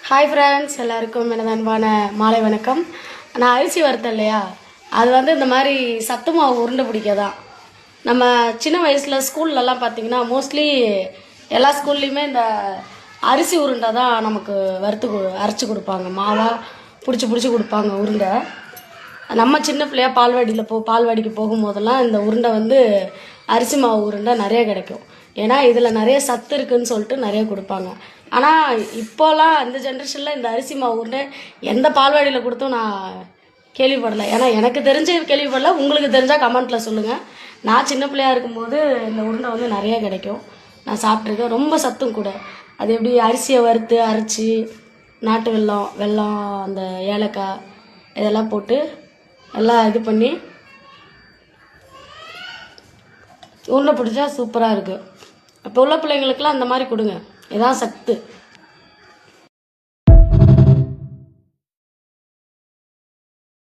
Hi friends, எல்லாருக்கும் எனது அன்பான மாலை வணக்கம். நான் அரிசி வறுத்தேன் இல்லையா, அது வந்து இந்த மாதிரி சத்து மாவு உருண்டை பிடிக்க தான். நம்ம சின்ன வயசில் ஸ்கூல்லலாம் பார்த்திங்கன்னா மோஸ்ட்லி எல்லா ஸ்கூல்லையுமே இந்த அரிசி உருண்டை தான் நமக்கு அரைச்சி கொடுப்பாங்க. மாவாக பிடிச்சி கொடுப்பாங்க உருண்டை. நம்ம சின்ன பிள்ளையா பால்வாடிக்கு போகும்போதெல்லாம் இந்த உருண்டை வந்து அரிசி மாவு உருண்டை நிறைய கிடைக்கும். ஏன்னா இதில் நிறைய சத்து இருக்குதுன்னு சொல்லிட்டு நிறைய கொடுப்பாங்க. ஆனால் இப்போலாம் இந்த ஜென்ரேஷனில் இந்த அரிசி மாவு உருண்டை எந்த பால்வாடியில் கொடுத்தும் நான் கேள்விப்படலை. ஏன்னா எனக்கு தெரிஞ்சு கேள்விப்படலை. உங்களுக்கு தெரிஞ்சால் கமெண்ட்டில் சொல்லுங்கள். நான் சின்ன பிள்ளையாக இருக்கும்போது இந்த உருண்டை வந்து நிறைய கிடைக்கும், நான் சாப்பிட்ருக்கேன். ரொம்ப சத்தும் கூட. அது எப்படி அரிசியை வறுத்து அரைச்சி நாட்டு வெல்லம் அந்த ஏலக்காய் இதெல்லாம் போட்டு நல்லா இது பண்ணி உருண்டை பிடிச்சா சூப்பராக இருக்குது. இப்போ உள்ள பிள்ளைங்களுக்கெல்லாம் அந்த மாதிரி கொடுங்க. இதான் சத்து.